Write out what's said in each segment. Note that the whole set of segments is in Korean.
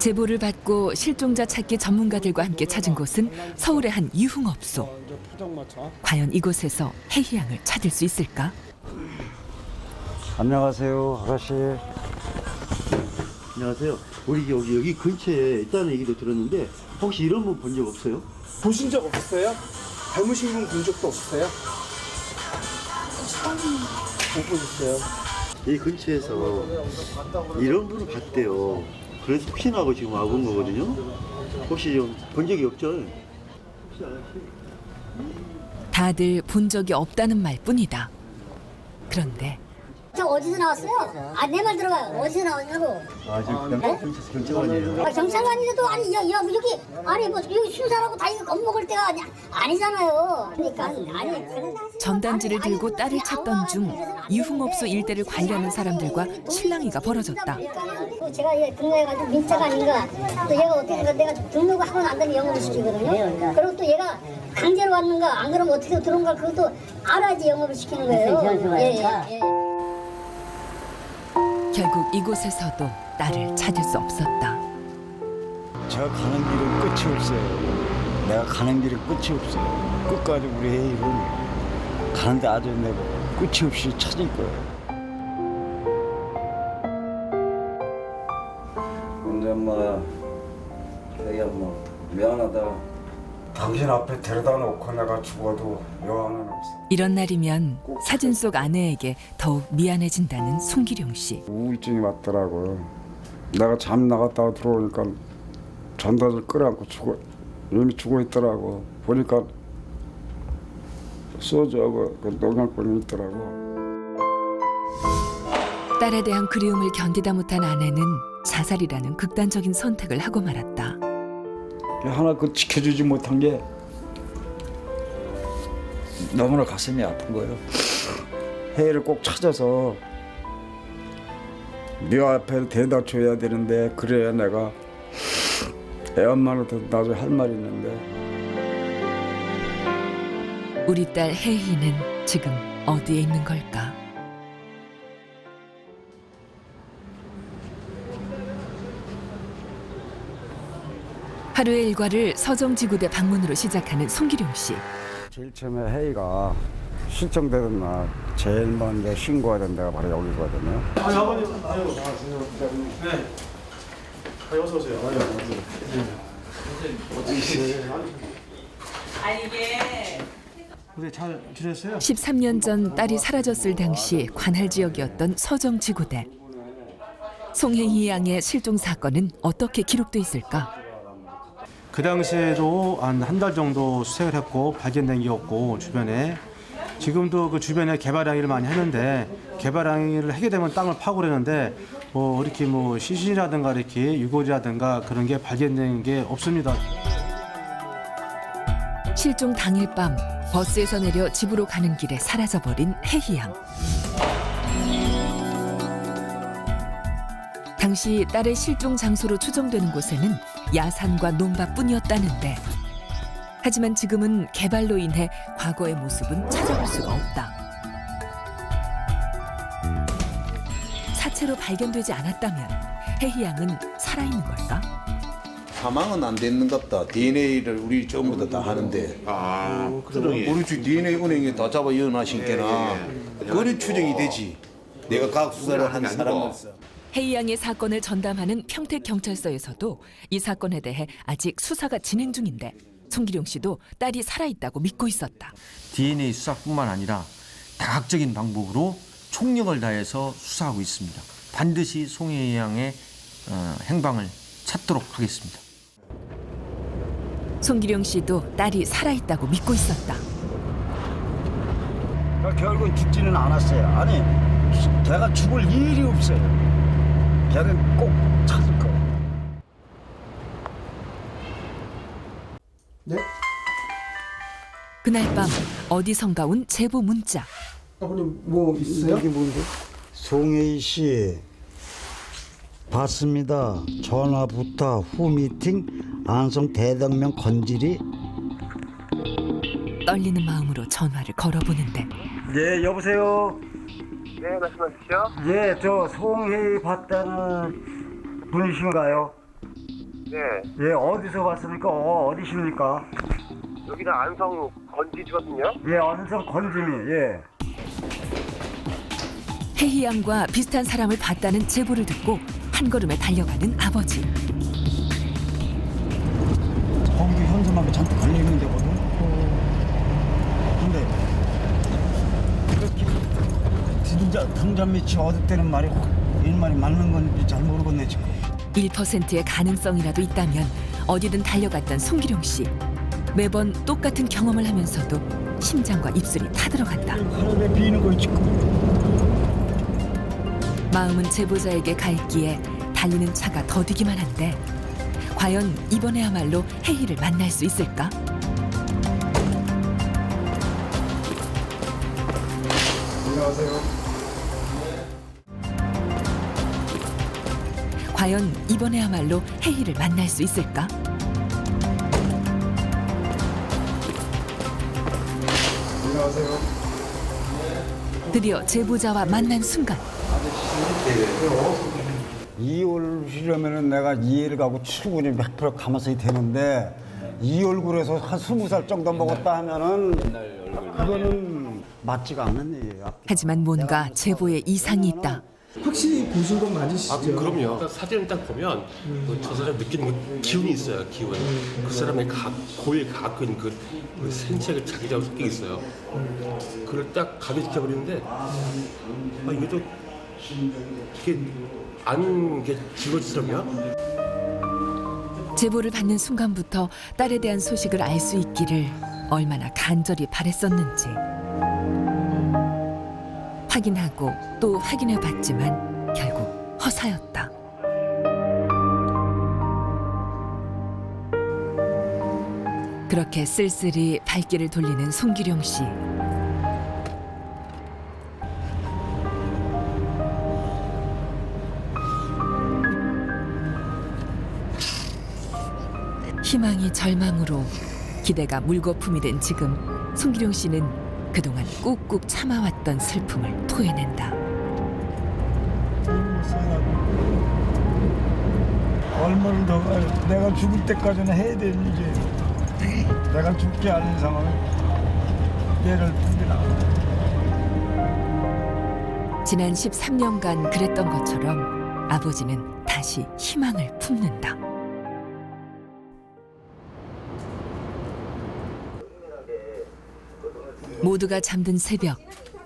제보를 받고 실종자 찾기 전문가들과 함께 찾은 곳은 서울의 한 유흥업소. 과연 이곳에서 혜희 양을 찾을 수 있을까? 안녕하세요, 아가씨. 안녕하세요. 우리 여기 근처에 있다는 얘기도 들었는데 혹시 이런 분 본 적 없어요? 보신 적 없어요? 닮으신 분 본 적도 없어요? 못 보셨어요? 이 근처에서 이런 분을 봤대요. 그래서 혹시나 하고 지금 와본 거거든요. 혹시 좀 본 적이 없죠? 다들 본 적이 없다는 말뿐이다. 그런데 저 어디서 나왔어요? 아, 내 말 들어봐요. 어디서 나왔냐고. 지금 네? 경찰관이에요. 아, 경찰관인데도 아니, 여기, 아니, 뭐, 여기 순사라고 다니고 겁먹을 때가 아니잖아요. 그러니까, 아니. 전단지를 들고 딸을 찾던 중 유흥업소 일대를 관리하는 사람들과 실랑이가 벌어졌다. 제가 얘 등록해가지고 민자가 아닌가. 또 얘가 어떻게 된가 내가 등록을 하고 난 다음에 영업을 시키거든요. 그리고 또 얘가 강제로 왔는가, 안 그러면 어떻게 들어온가 그것도 알아야지 영업을 시키는 거예요. 예. 결국 이곳에서도 딸을 찾을 수 없었다. 저 가는 길은 끝이 없어요. 내가 가는 길은 끝이 없어요. 끝까지 우리 혜희를 가는데 아주 내가 끝이 없이 찾을 거예요. 근데 엄마, 혜희 엄마, 미안하다. 당신 앞에 데려다 놓고 내가 죽어도 여한은 없어. 이런 날이면 사진 속 아내에게 더욱 미안해진다는 송기룡 씨. 우울증이 왔더라고요. 내가 잠 나갔다가 들어오니까 전단지를 끌어안고 이미 죽어 있더라고. 보니까 소주하고 그 농약분이 있더라고. 딸에 대한 그리움을 견디다 못한 아내는 자살이라는 극단적인 선택을 하고 말았다. 하나 그 지켜주지 못한 게 너무나 가슴이 아픈 거예요. 혜희를 꼭 찾아서 네 앞에 대다 줘야 되는데 그래야 내가 애 엄마한테 나중에 할 말이 있는데. 우리 딸 혜희는 지금 어디에 있는 걸까? 하루의 일과를 서정지구대 방문으로 시작하는 송기룡 씨. 제일 처음에 혜희가 실종되던 날 제일 먼저 신고하던 데가 바로 여기거든요. 아니, 아버님, 안녕하세요. 네. 어서 오세요. 근데 잘 지냈어요? 13년 전 딸이 사라졌을 당시 관할 지역이었던 서정지구대. 송혜희 양의 실종 사건은 어떻게 기록돼 있을까? 그 당시에도 한 달 정도 수색을 했고 발견된 게 없고 주변에 지금도 그 주변에 개발 항의를 많이 하는데 개발 항의를 하게 되면 땅을 파고 그러는데 뭐 이렇게 뭐 시신이라든가 이렇게 유골이라든가 그런 게 발견된 게 없습니다. 실종 당일 밤 버스에서 내려 집으로 가는 길에 사라져버린 혜희 양. 당시 딸의 실종 장소로 추정되는 곳에는 야산과 논밭뿐이었다는데, 하지만 지금은 개발로 인해 과거의 모습은 찾아볼 수가 없다. 사체로 발견되지 않았다면 혜희 양은 살아있는 걸까? 사망은 안 됐는갑다. DNA를 우리 전부 다 하는데. 우리 주 DNA 은행에 다 잡아 이어나신께나 그런 추정이 되지. 내가 과학 수사를 한 사람으로서. 혜희 양의 사건을 전담하는 평택경찰서에서도 이 사건에 대해 아직 수사가 진행 중인데, 송기룡 씨도 딸이 살아있다고 믿고 있었다. DNA 수사뿐만 아니라 다각적인 방법으로 총력을 다해서 수사하고 있습니다. 반드시 송혜희 양의 행방을 찾도록 하겠습니다. 송기룡 씨도 딸이 살아있다고 믿고 있었다. 결국은 죽지는 않았어요. 아니, 걔가 죽을 일이 없어요. 걔는 꼭 찾을 거예요. 네? 그날 밤 어디선가 온 제보 문자. 아버님 뭐 있어요? 이게 뭔데? 송혜희 씨 봤습니다. 전화부터 후 미팅 안성 대덕면 건지리. 떨리는 마음으로 전화를 걸어보는데 예, 여보세요. 네, 말씀하십시오. 예, 저 송혜희 봤다는 분이신가요? 네, 예, 어디서 왔습니까? 어디십니까? 여기는 안성 건지거든요. 예, 안성 건짐이, 예. 혜희 양과 비슷한 사람을 봤다는 제보를 듣고 한 걸음에 달려가는 아버지. 거기도 현수막이 잔뜩 걸려있는 데거든. 근데 이렇게 등잔 밑이 어둡다는 말이 이 말이 맞는 건지 잘 모르겠네 지금. 1%의 가능성이라도 있다면 어디든 달려갔던 송기룡 씨. 매번 똑같은 경험을 하면서도 심장과 입술이 타들어간다. 하늘에 비는 거 지금. 마음은 제보자에게 가 있기에 달리는 차가 더디기만 한데 과연 이번에야말로 혜희를 만날 수 있을까? 안녕하세요. 과연 이번에야말로 혜희를 만날 수 있을까? 안녕하세요. 드디어 제보자와 만난 순간 2월이라면은 내가 이해를 가고 출근이 100% 가면서 되는데 이 얼굴에서 한 20살 정도 먹었다 하면은 그거는 맞지가 않는 얘기야. 하지만 뭔가 제보에 이상이 있다. 확실히 보신 건 맞으시죠? 아, 그럼요. 사진을 딱 보면 저 사람 느끼는 기운이 있어요. 기운. 그 사람의 고유에 갖고 있는 그 생체가 자기자기 섞여 있어요. 그걸 딱 가미시켜 버리는데 이게 또 이게 안 게 즐거지더라고요. 제보를 받는 순간부터 딸에 대한 소식을 알 수 있기를 얼마나 간절히 바랬었는지. 확인하고 또 확인해 봤지만 결국 허사였다. 그렇게 쓸쓸히 발길을 돌리는 송기룡 씨. 희망이 절망으로 기대가 물거품이 된 지금 송기룡 씨는 그동안 꾹꾹 참아왔던 슬픔을 토해낸다. 얼마를 더 내가 죽을 때까지는 해야 되는 일이 내가 죽지 않은 이상은 얘를 품기나. 지난 13년간 그랬던 것처럼 아버지는 다시 희망을 품는다. 모두가 잠든 새벽,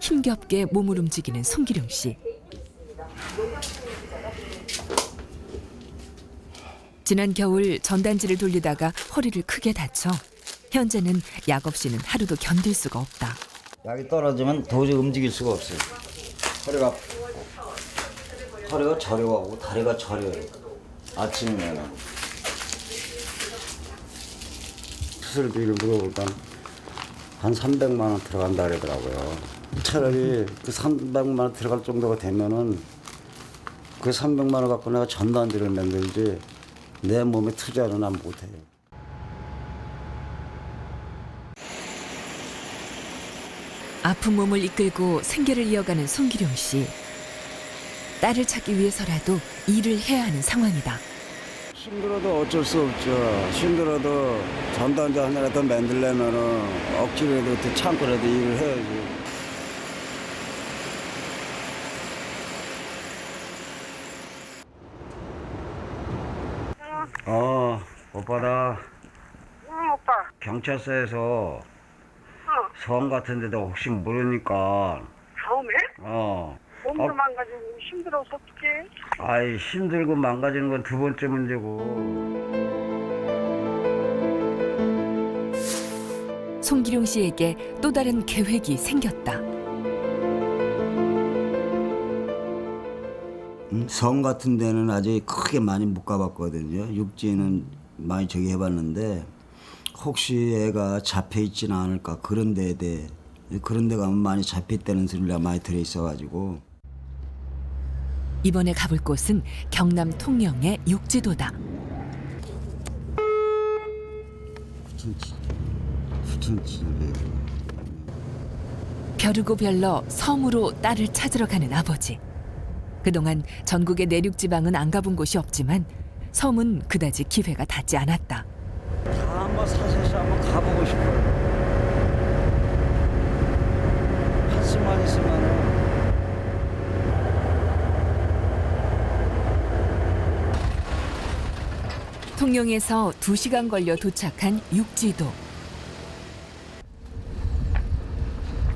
힘겹게 몸을 움직이는 송기룡 씨. 지난 겨울 전단지를 돌리다가 허리를 크게 다쳐 현재는 약 없이는 하루도 견딜 수가 없다. 약이 떨어지면 도저히 움직일 수가 없어요. 허리가 저려가고 다리가 저려요. 아침이면 수술비를 물어보니까 한 300만 원 들어간다 그러더라고요. 차라리 그 300만 원 들어갈 정도가 되면은 그 300만 원 갖고 내가 전단지를 만들지 내 몸에 투자는 난 못해요. 아픈 몸을 이끌고 생계를 이어가는 송기룡 씨. 딸을 찾기 위해서라도 일을 해야 하는 상황이다. 힘들어도 어쩔 수 없죠. 힘들어도 전단지 하나라도 만들려면은 억지로라도 또 참고라도 일을 해야지. 오빠다. 오빠. 경찰서에서 성 같은 데도 혹시 모르니까. 처음에? 몸도 망가지고 힘들어서 어떡해? 아이, 힘들고 망가지는 건 두 번째 문제고. 송기룡 씨에게 또 다른 계획이 생겼다. 성 같은 데는 아직 크게 많이 못 가봤거든요. 육지는 많이 저기 해봤는데 혹시 애가 잡혀 있지는 않을까 그런 데에 대해 그런 데 가면 많이 잡혀 있다는 소리가 많이 들어있어가지고. 이번에 가볼 곳은 경남 통영의 욕지도다. 벼르고 별러 섬으로 딸을 찾으러 가는 아버지. 그동안 전국의 내륙 지방은 안 가본 곳이 없지만 섬은 그다지 기회가 닿지 않았다. 다 한번 사실 한번 가보고 싶어요. 한수만 있으면은. 통영에서 2시간 걸려 도착한 육지도.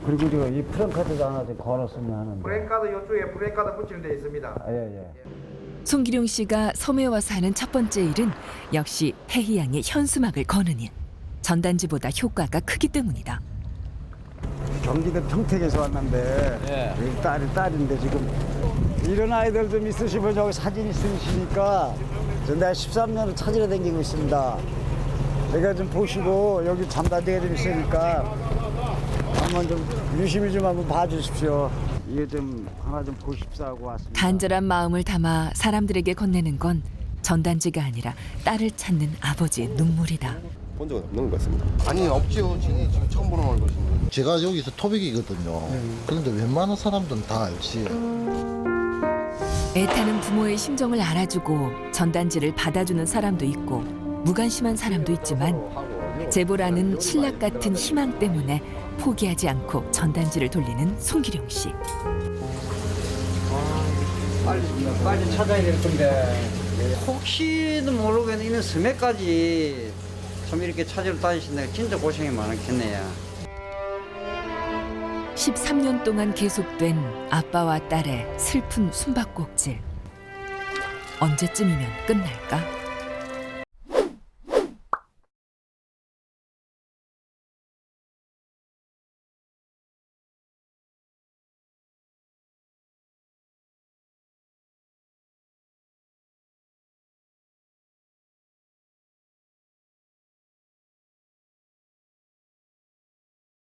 그리고 우리가 이 프랭카드도 하나 좀 걸었으면 하는데. 브레이크카드 이쪽에 브레이크카드 붙이는 데 있습니다. 예. 송기룡 씨가 섬에 와서 하는 첫 번째 일은 역시 태희양의 현수막을 거는 일. 전단지보다 효과가 크기 때문이다. 경기도 평택에서 왔는데 여기 딸인데 지금 이런 아이들 좀 있으시면 여기 사진 있으시니까 내가 13년을 찾으러 다니고 있습니다. 내가 좀 보시고 여기 전단지가 좀 있으니까 한번 좀 유심히 좀 한번 봐주십시오. 이게 좀 하나 좀 보십사 하고 왔습니다. 간절한 마음을 담아 사람들에게 건네는 건 전단지가 아니라 딸을 찾는 아버지의 눈물이다. 본 적은 없는 것 같습니다. 아니 없지요. 지금 처음 보는 얼굴인데. 제가 여기서 토백이거든요. 그런데 웬만한 사람들은 다 알지. 애타는 부모의 심정을 알아주고 전단지를 받아주는 사람도 있고 무관심한 사람도 있지만 제보라는 신락 같은 희망 때문에 포기하지 않고 전단지를 돌리는 송기룡 씨. 빨리 찾아야 될 건데 혹시도 모르겠는 이런 섬에까지 참 이렇게 찾으러 다니신다니까 진짜 고생이 많겠네요. 13년 동안 계속된 아빠와 딸의 슬픈 숨바꼭질. 언제쯤이면 끝날까?